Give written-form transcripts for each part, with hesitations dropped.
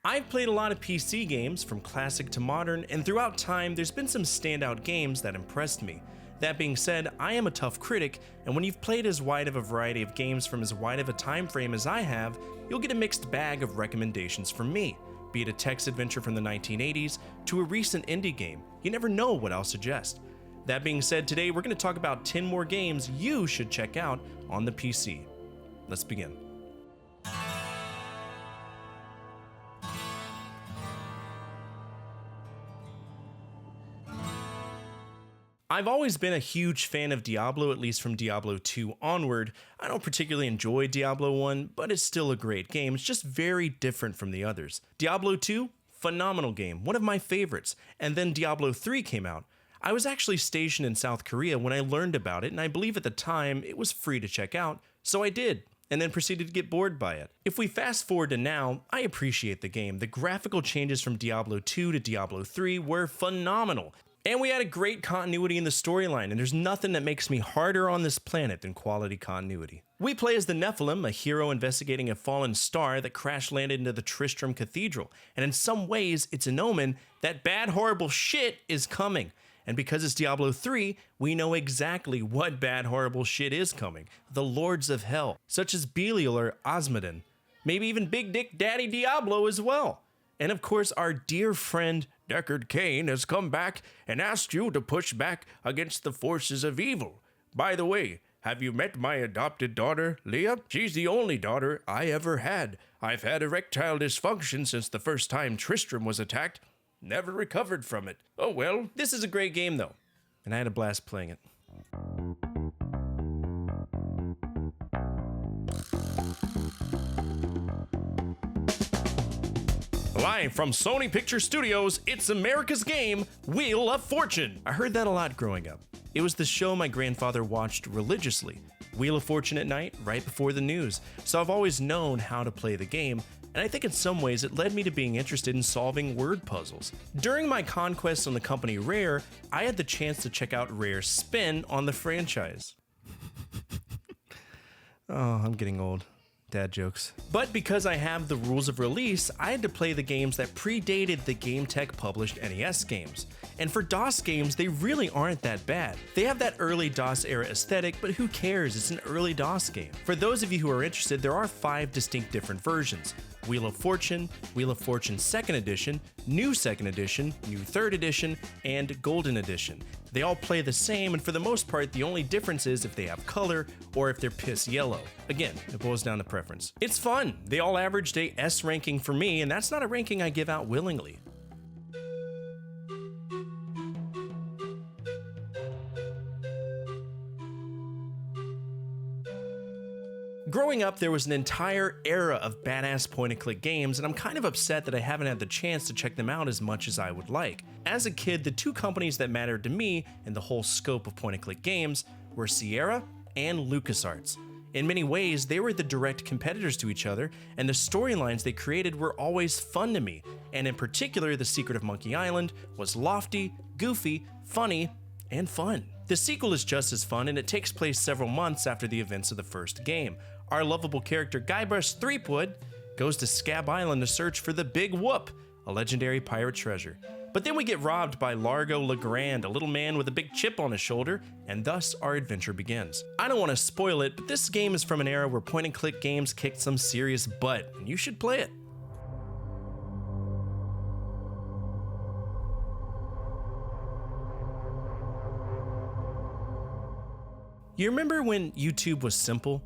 I've played a lot of PC games, from classic to modern, and throughout time there's been some standout games that impressed me. That being said, I am a tough critic, and when you've played as wide of a variety of games from as wide of a time frame as I have, you'll get a mixed bag of recommendations from me. Be it a text adventure from the 1980s to a recent indie game, you never know what I'll suggest. That being said, today we're going to talk about 10 more games you should check out on the PC. Let's begin. I've always been a huge fan of Diablo, at least from Diablo 2 onward. I don't particularly enjoy Diablo 1, but it's still a great game. It's just very different from the others. Diablo 2, phenomenal game, one of my favorites. And then Diablo 3 came out. I was actually stationed in South Korea when I learned about it, and I believe at the time it was free to check out, so I did, and then proceeded to get bored by it. If we fast forward to now, I appreciate the game. The graphical changes from Diablo 2 to Diablo 3 were phenomenal. And we had a great continuity in the storyline, and there's nothing that makes me harder on this planet than quality continuity. We play as the Nephilim, a hero investigating a fallen star that crash landed into the Tristram Cathedral, and in some ways, it's an omen that bad, horrible shit is coming. And because it's Diablo 3, we know exactly what bad, horrible shit is coming. The Lords of Hell, such as Belial or Osmodin, maybe even Big Dick Daddy Diablo as well. And of course, our dear friend Deckard Cain has come back and asked you to push back against the forces of evil. By the way, have you met my adopted daughter, Leah? She's the only daughter I ever had. I've had erectile dysfunction since the first time Tristram was attacked. Never recovered from it. Oh well. This is a great game though, and I had a blast playing it. Live from Sony Picture Studios, it's America's game, Wheel of Fortune. I heard that a lot growing up. It was the show my grandfather watched religiously. Wheel of Fortune at night, right before the news. So I've always known how to play the game, and I think in some ways it led me to being interested in solving word puzzles. During my conquest on the company Rare, I had the chance to check out Rare's spin on the franchise. Oh, I'm getting old. Dad jokes. But because I have the rules of release, I had to play the games that predated the GameTech published NES games. And for DOS games, they really aren't that bad. They have that early DOS era aesthetic, but who cares? It's an early DOS game. For those of you who are interested, there are 5 distinct different versions. Wheel of Fortune 2nd Edition, New 2nd Edition, New 3rd Edition, and Golden Edition. They all play the same, and for the most part, the only difference is if they have color or if they're piss yellow. Again, it boils down to preference. It's fun. They all averaged a S ranking for me, and that's not a ranking I give out willingly. Growing up, there was an entire era of badass point-and-click games, and I'm kind of upset that I haven't had the chance to check them out as much as I would like. As a kid, the 2 companies that mattered to me in the whole scope of point-and-click games were Sierra and LucasArts. In many ways, they were the direct competitors to each other, and the storylines they created were always fun to me, and in particular, The Secret of Monkey Island was lofty, goofy, funny, and fun. The sequel is just as fun, and it takes place several months after the events of the first game. Our lovable character Guybrush Threepwood goes to Scab Island to search for the Big Whoop, a legendary pirate treasure. But then we get robbed by Largo Legrand, a little man with a big chip on his shoulder, and thus our adventure begins. I don't want to spoil it, but this game is from an era where point-and-click games kicked some serious butt, and you should play it. You remember when YouTube was simple?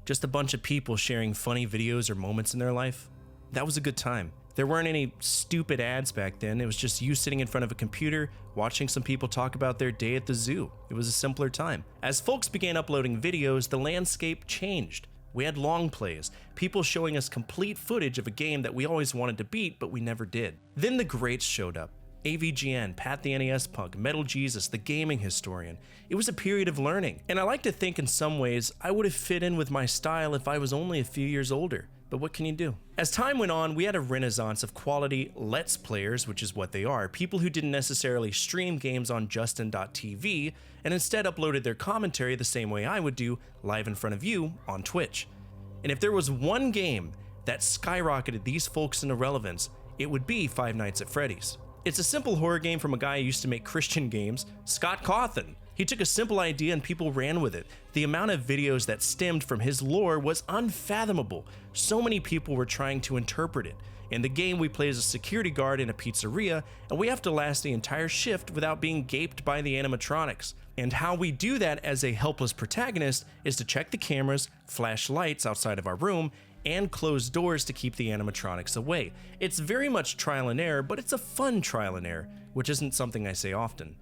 Just a bunch of people sharing funny videos or moments in their life? That was a good time. There weren't any stupid ads back then. It was just you sitting in front of a computer, watching some people talk about their day at the zoo. It was a simpler time. As folks began uploading videos, the landscape changed. We had long plays, people showing us complete footage of a game that we always wanted to beat, but we never did. Then the greats showed up. AVGN, Pat the NES Punk, Metal Jesus, the gaming historian. It was a period of learning, and I like to think in some ways I would have fit in with my style if I was only a few years older. But what can you do? As time went on, we had a renaissance of quality Let's Players, which is what they are, people who didn't necessarily stream games on Justin.tv and instead uploaded their commentary the same way I would do, live in front of you on Twitch. And if there was one game that skyrocketed these folks into relevance, it would be Five Nights at Freddy's. It's a simple horror game from a guy who used to make Christian games, Scott Cawthon. He took a simple idea and people ran with it. The amount of videos that stemmed from his lore was unfathomable. So many people were trying to interpret it. In the game, we play as a security guard in a pizzeria, and we have to last the entire shift without being gaped by the animatronics. And how we do that as a helpless protagonist is to check the cameras, flash lights outside of our room, and close doors to keep the animatronics away. It's very much trial and error, but it's a fun trial and error, which isn't something I say often.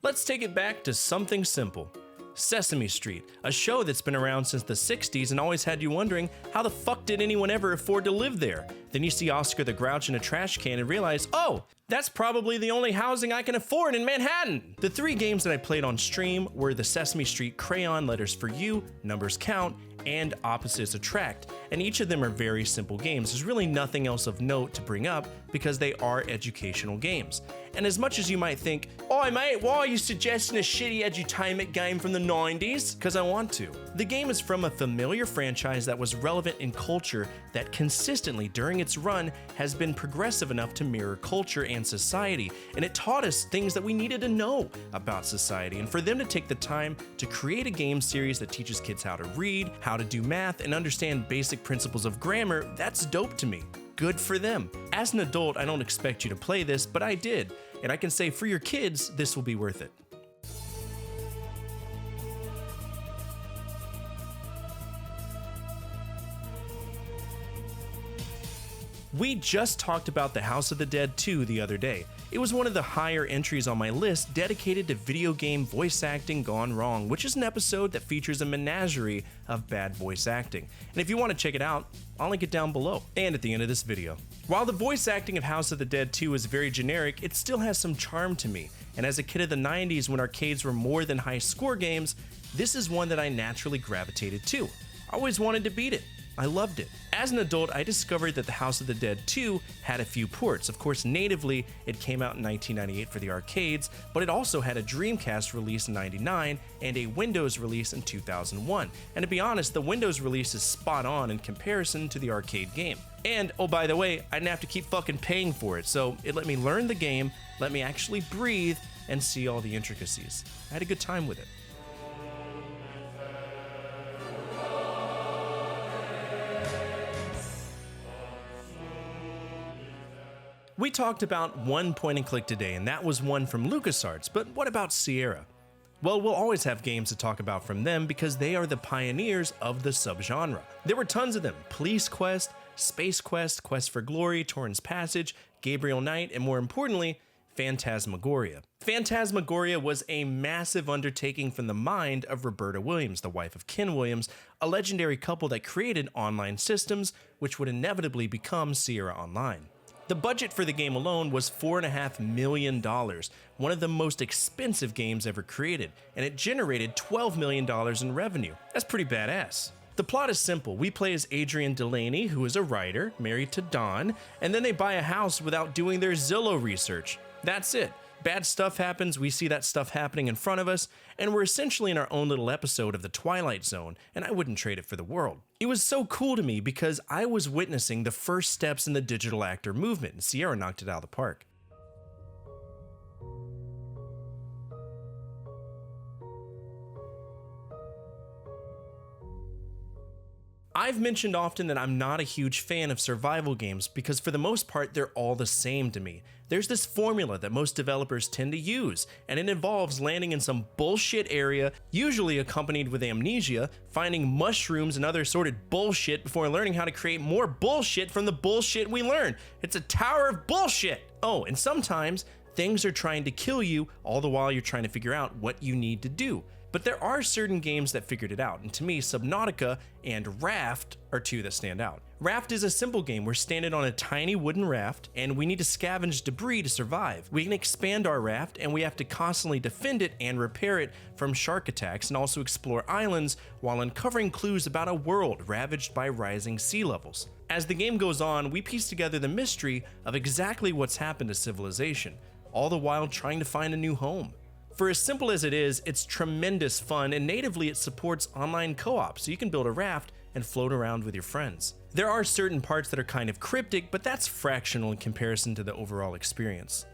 Let's take it back to something simple. Sesame Street, a show that's been around since the 60s and always had you wondering, how the fuck did anyone ever afford to live there? Then you see Oscar the Grouch in a trash can and realize, oh, that's probably the only housing I can afford in Manhattan. The 3 games that I played on stream were the Sesame Street Crayon, Letters for You, Numbers Count, and Opposites Attract, and each of them are very simple games. There's really nothing else of note to bring up because they are educational games. And as much as you might think, "Oh mate, why are you suggesting a shitty edutainment game from the 90s? Because I want to. The game is from a familiar franchise that was relevant in culture that consistently during its run has been progressive enough to mirror culture and society, and it taught us things that we needed to know about society. And for them to take the time to create a game series that teaches kids how to read, how to do math, and understand basic principles of grammar, that's dope to me. Good for them. As an adult, I don't expect you to play this, but I did, and I can say for your kids, this will be worth it. We just talked about the House of the Dead 2 the other day. It was one of the higher entries on my list dedicated to video game voice acting gone wrong, which is an episode that features a menagerie of bad voice acting. And if you want to check it out, I'll link it down below and at the end of this video. While the voice acting of House of the Dead 2 is very generic, it still has some charm to me. And as a kid of the 90s when arcades were more than high score games, this is one that I naturally gravitated to. I always wanted to beat it. I loved it. As an adult, I discovered that the House of the Dead 2 had a few ports. Of course, natively, it came out in 1998 for the arcades, but it also had a Dreamcast release in 99 and a Windows release in 2001. And to be honest, the Windows release is spot on in comparison to the arcade game. And, oh by the way, I didn't have to keep fucking paying for it, so it let me learn the game, let me actually breathe, and see all the intricacies. I had a good time with it. We talked about one point and click today, and that was one from LucasArts, but what about Sierra? Well, we'll always have games to talk about from them because they are the pioneers of the subgenre. There were tons of them: Police Quest, Space Quest, Quest for Glory, Torrens Passage, Gabriel Knight, and more importantly, Phantasmagoria. Phantasmagoria was a massive undertaking from the mind of Roberta Williams, the wife of Ken Williams, a legendary couple that created online systems, which would inevitably become Sierra Online. The budget for the game alone was $4.5 million, one of the most expensive games ever created, and it generated $12 million in revenue. That's pretty badass. The plot is simple. We play as Adrian Delaney, who is a writer, married to Dawn, and then they buy a house without doing their Zillow research. That's it. Bad stuff happens, we see that stuff happening in front of us, and we're essentially in our own little episode of The Twilight Zone, and I wouldn't trade it for the world. It was so cool to me because I was witnessing the first steps in the digital actor movement, and Sierra knocked it out of the park. I've mentioned often that I'm not a huge fan of survival games because for the most part they're all the same to me. There's this formula that most developers tend to use, and it involves landing in some bullshit area, usually accompanied with amnesia, finding mushrooms and other assorted bullshit before learning how to create more bullshit from the bullshit we learn. It's a tower of bullshit! Oh, and sometimes things are trying to kill you all the while you're trying to figure out what you need to do. But there are certain games that figured it out, and to me, Subnautica and Raft are two that stand out. Raft is a simple game. We're standing on a tiny wooden raft, and we need to scavenge debris to survive. We can expand our raft, and we have to constantly defend it and repair it from shark attacks, and also explore islands while uncovering clues about a world ravaged by rising sea levels. As the game goes on, we piece together the mystery of exactly what's happened to civilization, all the while trying to find a new home. For as simple as it is, it's tremendous fun, and natively it supports online co-op, so you can build a raft and float around with your friends. There are certain parts that are kind of cryptic, but that's fractional in comparison to the overall experience.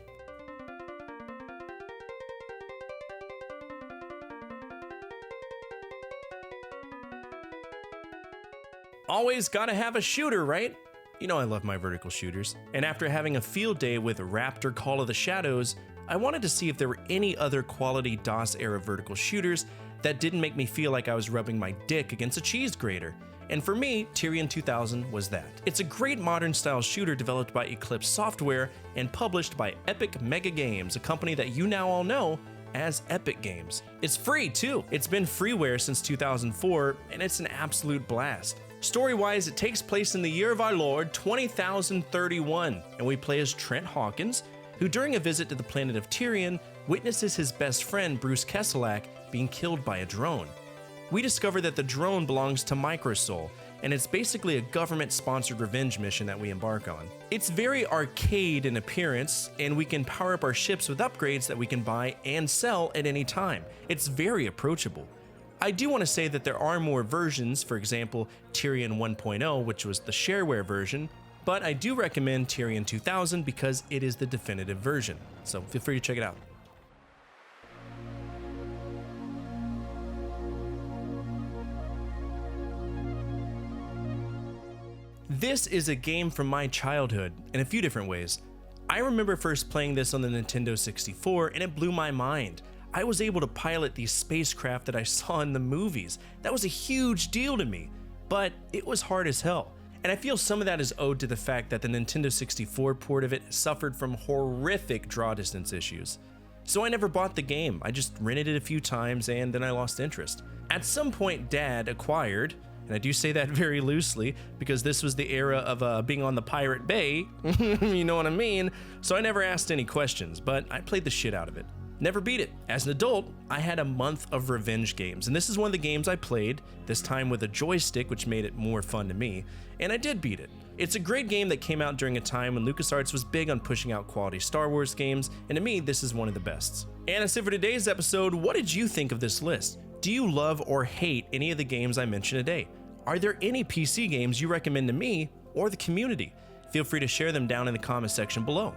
Always gotta have a shooter, right? You know I love my vertical shooters. And after having a field day with Raft or Call of the Shadows, I wanted to see if there were any other quality DOS-era vertical shooters that didn't make me feel like I was rubbing my dick against a cheese grater. And for me, Tyrian 2000 was that. It's a great modern-style shooter developed by Eclipse Software and published by Epic Mega Games, a company that you now all know as Epic Games. It's free, too. It's been freeware since 2004, and it's an absolute blast. Story-wise, it takes place in the year of our Lord, 20,031, and we play as Trent Hawkins, who during a visit to the planet of Tyrian, witnesses his best friend, Bruce Kesselak, being killed by a drone. We discover that the drone belongs to Microsoul, and it's basically a government-sponsored revenge mission that we embark on. It's very arcade in appearance, and we can power up our ships with upgrades that we can buy and sell at any time. It's very approachable. I do want to say that there are more versions, for example, Tyrian 1.0, which was the shareware version, but I do recommend Tyrian 2000 because it is the definitive version, so feel free to check it out. This is a game from my childhood in a few different ways. I remember first playing this on the Nintendo 64 and it blew my mind. I was able to pilot these spacecraft that I saw in the movies. That was a huge deal to me, but it was hard as hell. And I feel some of that is owed to the fact that the Nintendo 64 port of it suffered from horrific draw distance issues. So I never bought the game, I just rented it a few times and then I lost interest. At some point Dad acquired, and I do say that very loosely because this was the era of being on the Pirate Bay, you know what I mean, so I never asked any questions, but I played the shit out of it. Never beat it. As an adult, I had a month of revenge games, and this is one of the games I played, this time with a joystick, which made it more fun to me, and I did beat it. It's a great game that came out during a time when LucasArts was big on pushing out quality Star Wars games, and to me, this is one of the best. And that's it for today's episode. What did you think of this list? Do you love or hate any of the games I mentioned today? Are there any PC games you recommend to me or the community? Feel free to share them down in the comment section below.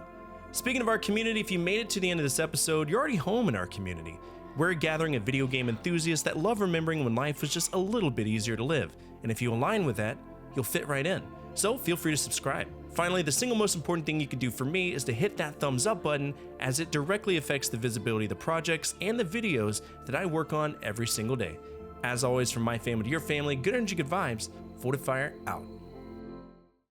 Speaking of our community, if you made it to the end of this episode, you're already home in our community. We're a gathering of video game enthusiasts that love remembering when life was just a little bit easier to live, and if you align with that, you'll fit right in. So feel free to subscribe. Finally, the single most important thing you can do for me is to hit that thumbs up button, as it directly affects the visibility of the projects and the videos that I work on every single day. As always, from my family to your family, good energy, good vibes. Fortefyre out.